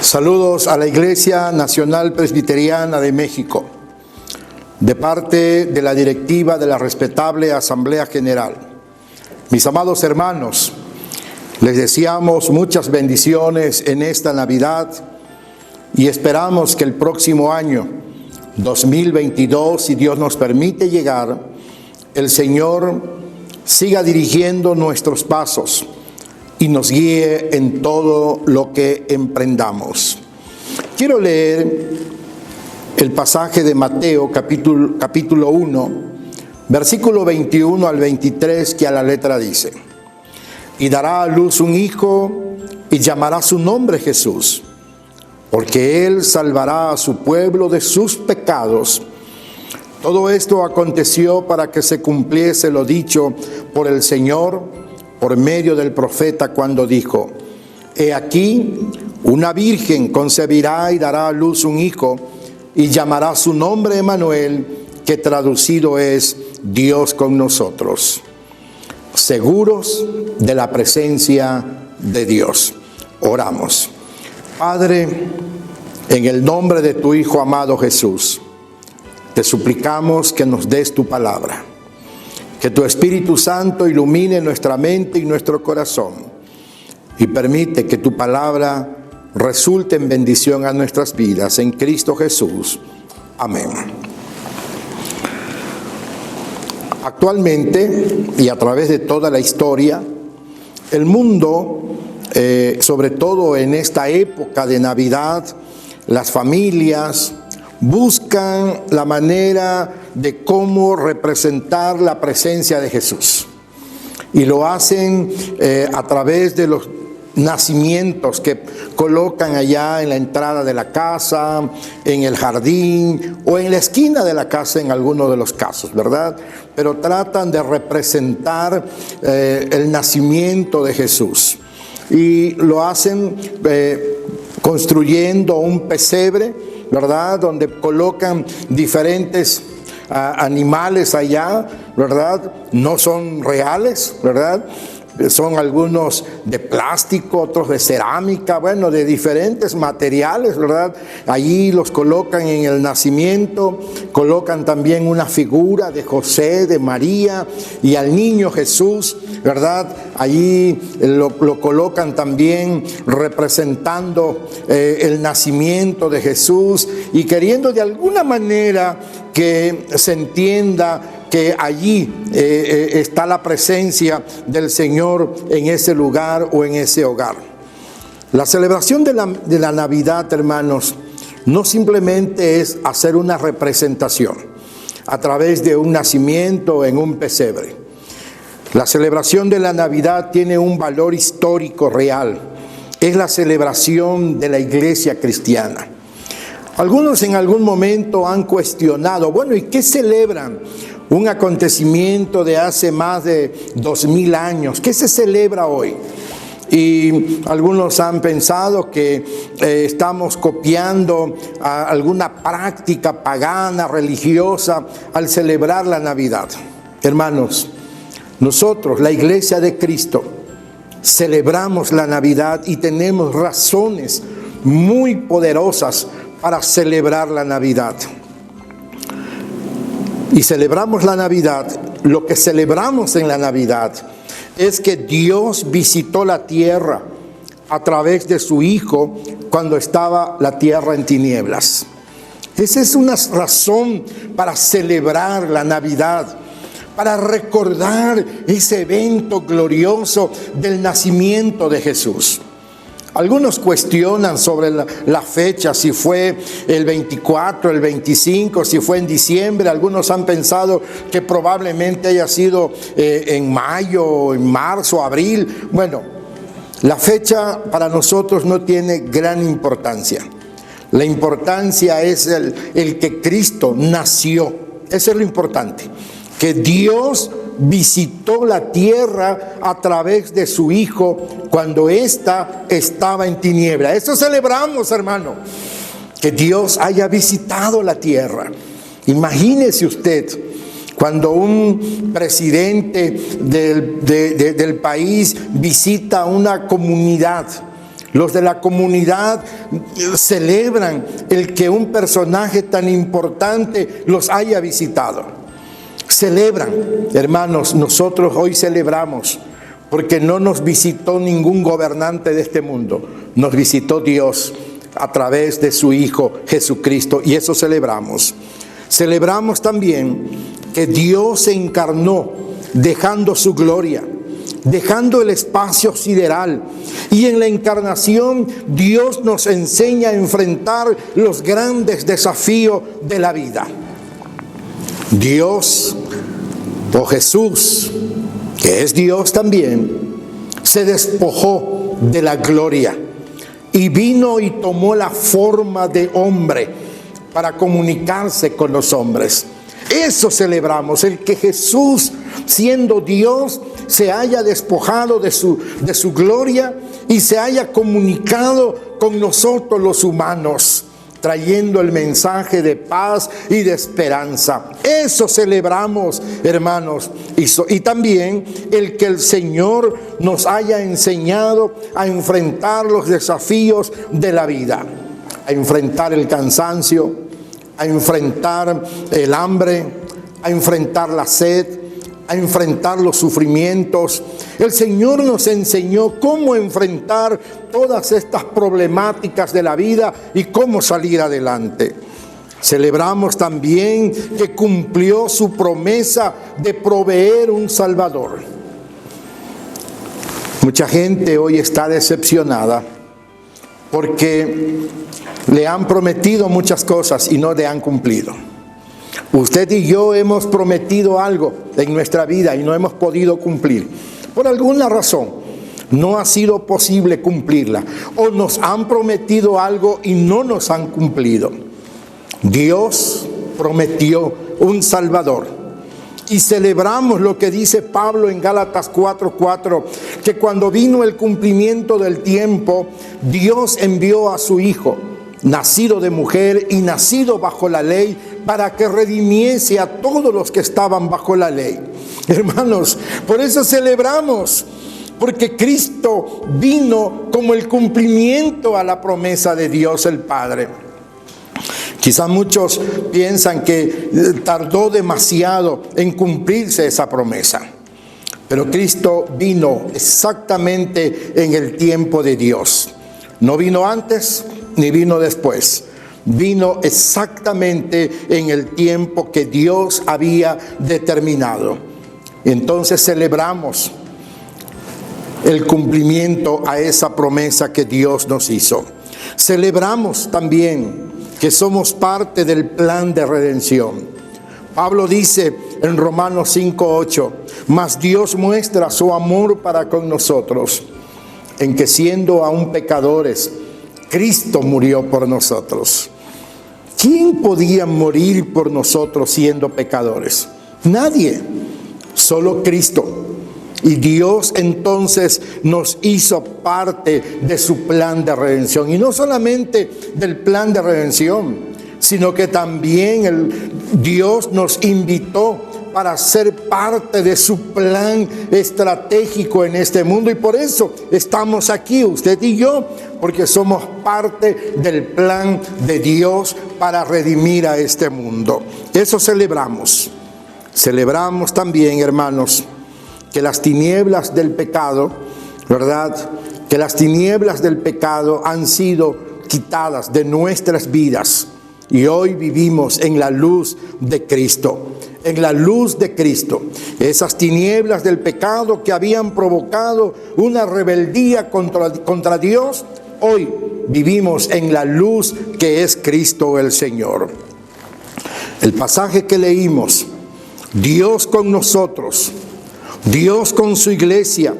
Saludos a la Iglesia Nacional Presbiteriana de México, de parte de la directiva de la respetable Asamblea General. Mis amados hermanos, les deseamos muchas bendiciones en esta Navidad y esperamos que el próximo año, 2022, si Dios nos permite llegar, el Señor siga dirigiendo nuestros pasos y nos guíe en todo lo que emprendamos. Quiero leer el pasaje de Mateo, capítulo 1, versículo 21 al 23, que a la letra dice: Y dará a luz un hijo, y llamará su nombre Jesús, porque él salvará a su pueblo de sus pecados. Todo esto aconteció para que se cumpliese lo dicho por el Señor por medio del profeta, cuando dijo: He aquí, una virgen concebirá y dará a luz un hijo, y llamará su nombre Emmanuel, que traducido es Dios con nosotros. Seguros de la presencia de Dios. Oramos. Padre, en el nombre de tu Hijo amado Jesús, te suplicamos que nos des tu palabra. Que tu Espíritu Santo ilumine nuestra mente y nuestro corazón y permite que tu palabra resulte en bendición a nuestras vidas. En Cristo Jesús. Amén. Actualmente y a través de toda la historia, el mundo, sobre todo en esta época de Navidad, las familias buscan la manera de cómo representar la presencia de Jesús. Y lo hacen a través de los nacimientos que colocan allá en la entrada de la casa, en el jardín o en la esquina de la casa en algunos de los casos, ¿verdad? Pero tratan de representar el nacimiento de Jesús. Y lo hacen construyendo un pesebre, ¿verdad? Donde colocan diferentes animales allá, ¿verdad? No son reales, ¿verdad? Son algunos de plástico, otros de cerámica, bueno, de diferentes materiales, ¿verdad? Allí los colocan en el nacimiento, colocan también una figura de José, de María y al niño Jesús, ¿verdad? Allí lo colocan también representando el nacimiento de Jesús y queriendo de alguna manera que se entienda que allí está la presencia del Señor en ese lugar o en ese hogar. La celebración de la Navidad, hermanos, no simplemente es hacer una representación a través de un nacimiento en un pesebre. La celebración de la Navidad tiene un valor histórico real. Es la celebración de la iglesia cristiana. Algunos en algún momento han cuestionado, bueno, ¿y qué celebran? Un acontecimiento de hace más de 2000 años. ¿Qué se celebra hoy? Y algunos han pensado que estamos copiando alguna práctica pagana, religiosa, al celebrar la Navidad. Hermanos, nosotros, la Iglesia de Cristo, celebramos la Navidad y tenemos razones muy poderosas para celebrar la Navidad. Y celebramos la Navidad, lo que celebramos en la Navidad es que Dios visitó la tierra a través de su Hijo cuando estaba la tierra en tinieblas. Esa es una razón para celebrar la Navidad, para recordar ese evento glorioso del nacimiento de Jesús. Algunos cuestionan sobre la fecha, si fue el 24, el 25, si fue en diciembre. Algunos han pensado que probablemente haya sido en mayo, en marzo, abril. Bueno, la fecha para nosotros no tiene gran importancia. La importancia es el que Cristo nació. Eso es lo importante. Que Dios visitó la tierra a través de su Hijo cuando ésta estaba en tiniebla. Eso celebramos, hermano, que Dios haya visitado la tierra. Imagínese usted cuando un presidente del país visita una comunidad, Los de la comunidad celebran el que un personaje tan importante los haya visitado. Celebran, hermanos, nosotros hoy celebramos porque no nos visitó ningún gobernante de este mundo, nos visitó Dios a través de su Hijo Jesucristo, y eso celebramos. Celebramos también que Dios se encarnó dejando su gloria, dejando el espacio sideral, y en la encarnación Dios nos enseña a enfrentar los grandes desafíos de la vida. Dios, o Jesús, que es Dios también, se despojó de la gloria y vino y tomó la forma de hombre para comunicarse con los hombres. Eso celebramos, el que Jesús, siendo Dios, se haya despojado de su gloria y se haya comunicado con nosotros los humanos, trayendo el mensaje de paz y de esperanza. Eso celebramos, hermanos. Y también el que el Señor nos haya enseñado a enfrentar los desafíos de la vida, a enfrentar el cansancio, a enfrentar el hambre, a enfrentar la sed, a enfrentar los sufrimientos. El Señor nos enseñó cómo enfrentar todas estas problemáticas de la vida y cómo salir adelante. Celebramos también que cumplió su promesa de proveer un Salvador. Mucha gente hoy está decepcionada porque le han prometido muchas cosas y no le han cumplido. Usted y yo hemos prometido algo en nuestra vida y no hemos podido cumplir. Por alguna razón, no ha sido posible cumplirla. O nos han prometido algo y no nos han cumplido. Dios prometió un Salvador. Y celebramos lo que dice Pablo en Gálatas 4:4, que cuando vino el cumplimiento del tiempo, Dios envió a su Hijo, nacido de mujer y nacido bajo la ley, para que redimiese a todos los que estaban bajo la ley. Hermanos, por eso celebramos, porque Cristo vino como el cumplimiento a la promesa de Dios el Padre. Quizás muchos piensan que tardó demasiado en cumplirse esa promesa, pero Cristo vino exactamente en el tiempo de Dios. No vino antes ni vino después. Vino exactamente en el tiempo que Dios había determinado. Entonces celebramos el cumplimiento a esa promesa que Dios nos hizo. Celebramos también que somos parte del plan de redención. Pablo dice en Romanos 5:8, mas Dios muestra su amor para con nosotros, en que siendo aún pecadores, Cristo murió por nosotros. ¿Quién podía morir por nosotros siendo pecadores? Nadie, solo Cristo. Y Dios entonces nos hizo parte de su plan de redención. Y no solamente del plan de redención, sino que también Dios nos invitó para ser parte de su plan estratégico en este mundo. Y por eso estamos aquí, usted y yo, porque somos parte del plan de Dios para redimir a este mundo. Eso celebramos. Celebramos también, hermanos, que las tinieblas del pecado, ¿verdad? Que las tinieblas del pecado han sido quitadas de nuestras vidas. Y hoy vivimos en la luz de Cristo. En la luz de Cristo. Esas tinieblas del pecado que habían provocado una rebeldía contra Dios, hoy vivimos en la luz que es Cristo el Señor. El pasaje que leímos, Dios con nosotros, Dios con su iglesia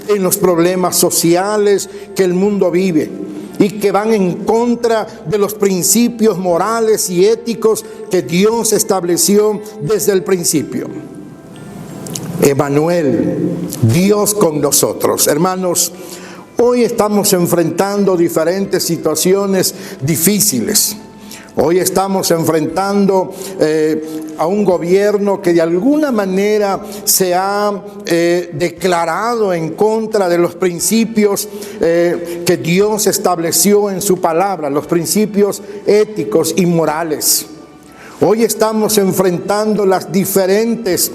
en los problemas sociales que el mundo vive y que van en contra de los principios morales y éticos que Dios estableció desde el principio. Emmanuel, Dios con nosotros. Hermanos, hoy estamos enfrentando diferentes situaciones difíciles. Hoy estamos enfrentando a un gobierno que de alguna manera se ha declarado en contra de los principios que Dios estableció en su palabra, los principios éticos y morales. Hoy estamos enfrentando las diferentes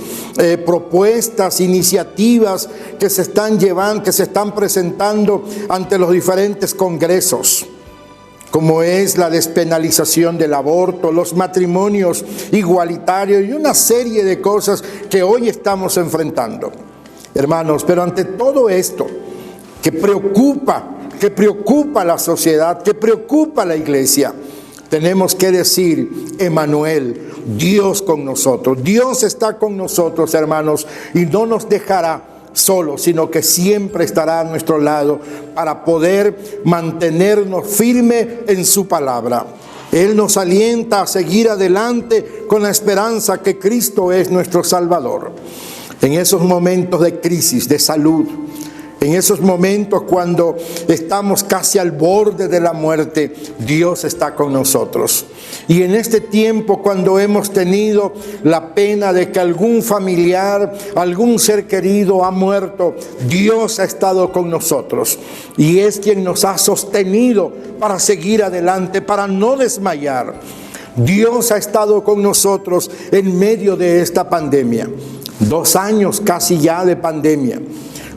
propuestas, iniciativas que se están llevando, que se están presentando ante los diferentes congresos, como es la despenalización del aborto, los matrimonios igualitarios y una serie de cosas que hoy estamos enfrentando. Hermanos, pero ante todo esto que preocupa a la sociedad, que preocupa a la iglesia, tenemos que decir, Emmanuel, Dios con nosotros. Dios está con nosotros, hermanos, y no nos dejará solo, sino que siempre estará a nuestro lado para poder mantenernos firmes en su palabra. Él nos alienta a seguir adelante con la esperanza que Cristo es nuestro Salvador. En esos momentos de crisis, de salud, en esos momentos cuando estamos casi al borde de la muerte, Dios está con nosotros. Y en este tiempo, cuando hemos tenido la pena de que algún familiar, algún ser querido ha muerto, Dios ha estado con nosotros. Y es quien nos ha sostenido para seguir adelante, para no desmayar. Dios ha estado con nosotros en medio de esta pandemia. 2 años casi ya de pandemia.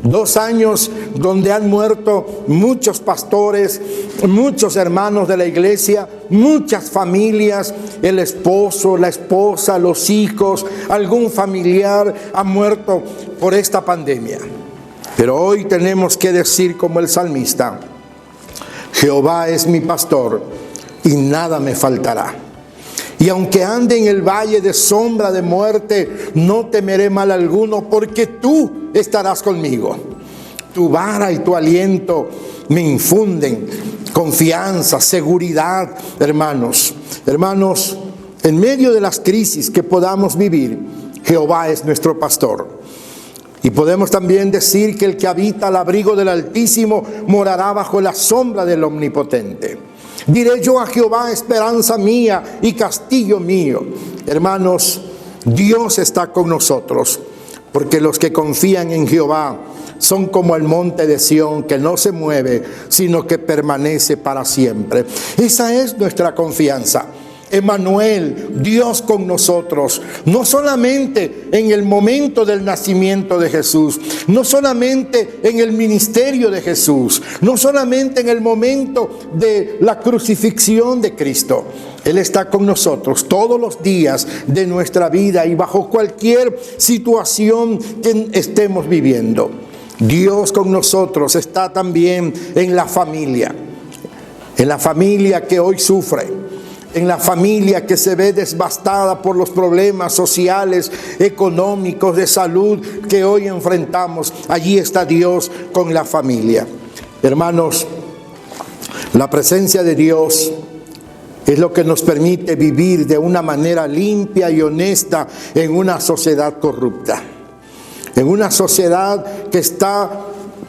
2 años donde han muerto muchos pastores, muchos hermanos de la iglesia, muchas familias, el esposo, la esposa, los hijos, algún familiar ha muerto por esta pandemia. Pero hoy tenemos que decir como el salmista, Jehová es mi pastor y nada me faltará. Y aunque ande en el valle de sombra de muerte, no temeré mal alguno, porque tú estarás conmigo. Tu vara y tu aliento me infunden confianza, seguridad, hermanos. Hermanos, en medio de las crisis que podamos vivir, Jehová es nuestro pastor. Y podemos también decir que el que habita al abrigo del Altísimo morará bajo la sombra del Omnipotente. Diré yo a Jehová, esperanza mía y castillo mío. Hermanos, Dios está con nosotros, porque los que confían en Jehová son como el monte de Sión, que no se mueve, sino que permanece para siempre. Esa es nuestra confianza. Emmanuel, Dios con nosotros, no solamente en el momento del nacimiento de Jesús, no solamente en el ministerio de Jesús, no solamente en el momento de la crucifixión de Cristo. Él está con nosotros todos los días de nuestra vida y bajo cualquier situación que estemos viviendo. Dios con nosotros está también en la familia que hoy sufre, en la familia que se ve devastada por los problemas sociales, económicos, de salud que hoy enfrentamos. Allí está Dios con la familia. Hermanos, la presencia de Dios es lo que nos permite vivir de una manera limpia y honesta en una sociedad corrupta, en una sociedad que está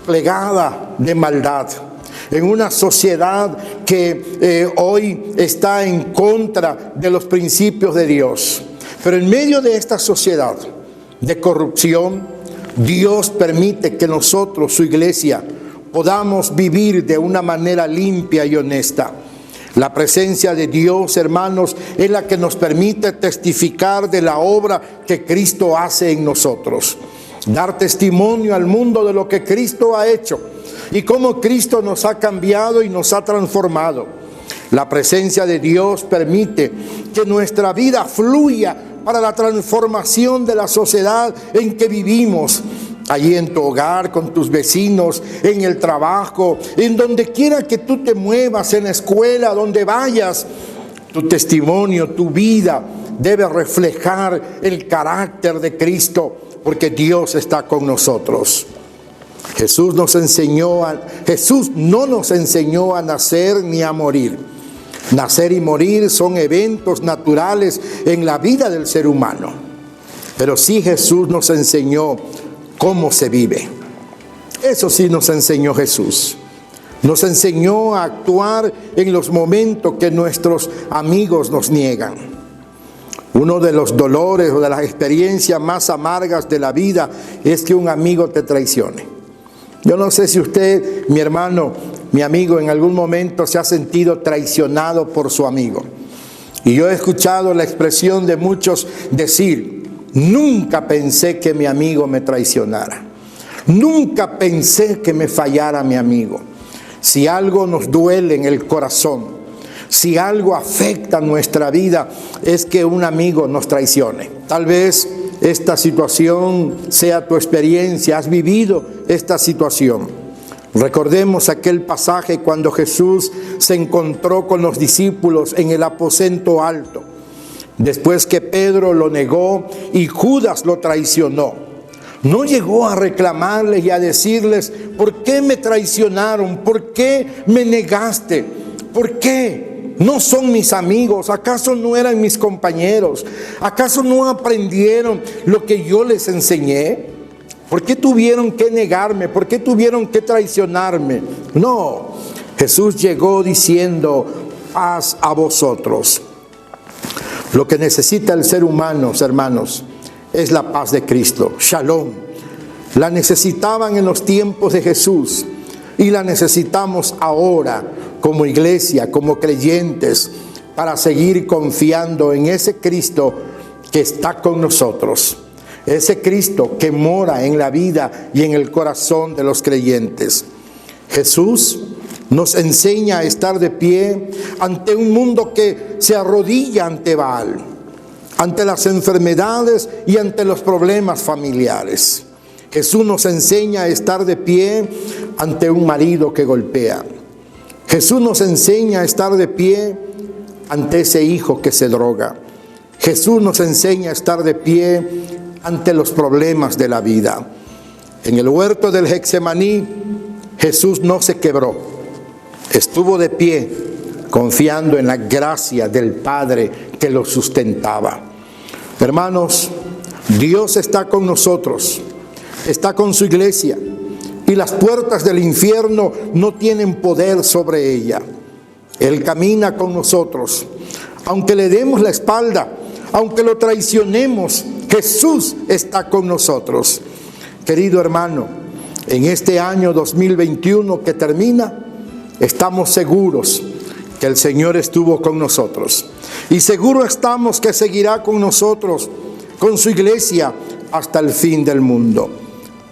plegada de maldad, en una sociedad que hoy está en contra de los principios de Dios. Pero en medio de esta sociedad de corrupción, Dios permite que nosotros, su iglesia, podamos vivir de una manera limpia y honesta. La presencia de Dios, hermanos, es la que nos permite testificar de la obra que Cristo hace en nosotros. Dar testimonio al mundo de lo que Cristo ha hecho y cómo Cristo nos ha cambiado y nos ha transformado. La presencia de Dios permite que nuestra vida fluya para la transformación de la sociedad en que vivimos. Allí en tu hogar, con tus vecinos, en el trabajo, en donde quiera que tú te muevas, en la escuela, donde vayas, tu testimonio, tu vida debe reflejar el carácter de Cristo, porque Dios está con nosotros. Jesús no nos enseñó a nacer ni a morir. Nacer y morir son eventos naturales en la vida del ser humano. Pero sí Jesús nos enseñó cómo se vive. Eso sí nos enseñó Jesús. Nos enseñó a actuar en los momentos que nuestros amigos nos niegan. Uno de los dolores o de las experiencias más amargas de la vida es que un amigo te traicione. Yo no sé si usted, mi hermano, mi amigo, en algún momento se ha sentido traicionado por su amigo. Y yo he escuchado la expresión de muchos decir: nunca pensé que mi amigo me traicionara. Nunca pensé que me fallara mi amigo. Si algo nos duele en el corazón, si algo afecta nuestra vida, es que un amigo nos traicione. Tal vez esta situación sea tu experiencia, has vivido esta situación. Recordemos aquel pasaje cuando Jesús se encontró con los discípulos en el aposento alto, después que Pedro lo negó y Judas lo traicionó. No llegó a reclamarles y a decirles: ¿por qué me traicionaron? ¿Por qué me negaste? ¿Por qué? No son mis amigos. ¿Acaso no eran mis compañeros? ¿Acaso no aprendieron lo que yo les enseñé? ¿Por qué tuvieron que negarme? ¿Por qué tuvieron que traicionarme? No, Jesús llegó diciendo: paz a vosotros. Lo que necesita el ser humano, hermanos, es la paz de Cristo, Shalom. La necesitaban en los tiempos de Jesús y la necesitamos ahora como iglesia, como creyentes, para seguir confiando en ese Cristo que está con nosotros, ese Cristo que mora en la vida y en el corazón de los creyentes. Jesús nos enseña a estar de pie ante un mundo que se arrodilla ante Baal, ante las enfermedades y ante los problemas familiares. Jesús nos enseña a estar de pie ante un marido que golpea. Jesús nos enseña a estar de pie ante ese hijo que se droga. Jesús nos enseña a estar de pie ante los problemas de la vida. En el huerto del Getsemaní, Jesús no se quebró. Estuvo de pie, confiando en la gracia del Padre que lo sustentaba. Hermanos, Dios está con nosotros, está con su iglesia, y las puertas del infierno no tienen poder sobre ella. Él camina con nosotros. Aunque le demos la espalda, aunque lo traicionemos, Jesús está con nosotros. Querido hermano, en este año 2021 que termina, estamos seguros que el Señor estuvo con nosotros. Y seguro estamos que seguirá con nosotros, con su iglesia, hasta el fin del mundo.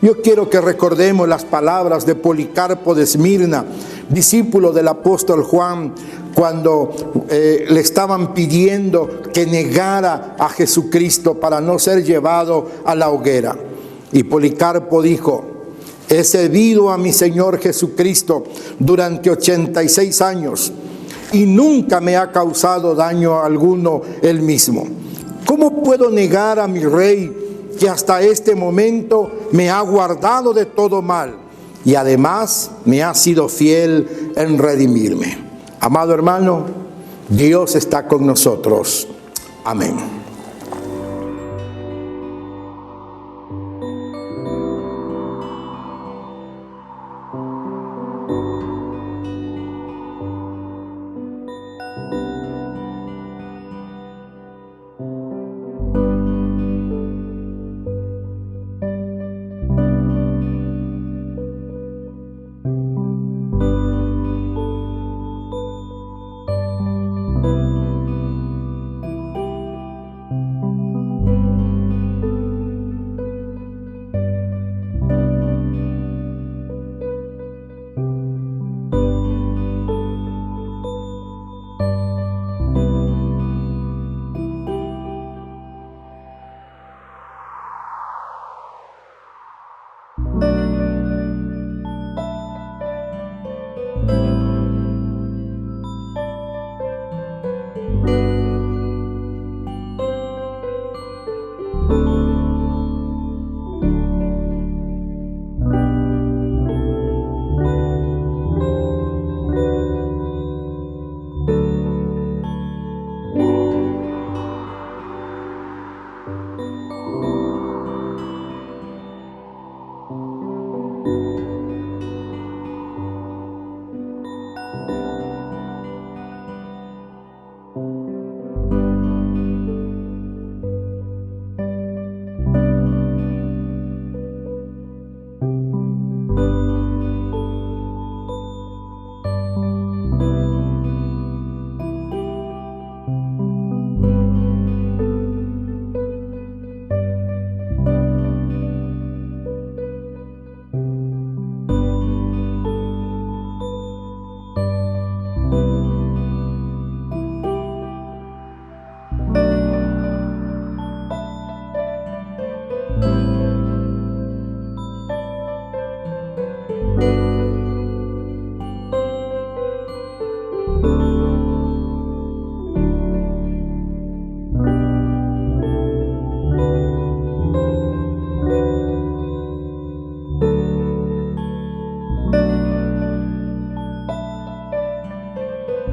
Yo quiero que recordemos las palabras de Policarpo de Esmirna, discípulo del apóstol Juan, cuando le estaban pidiendo que negara a Jesucristo para no ser llevado a la hoguera. Y Policarpo dijo: he servido a mi Señor Jesucristo durante 86 años y nunca me ha causado daño alguno él mismo. ¿Cómo puedo negar a mi Rey, que hasta este momento me ha guardado de todo mal y además me ha sido fiel en redimirme? Amado hermano, Dios está con nosotros. Amén.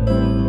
Thank you.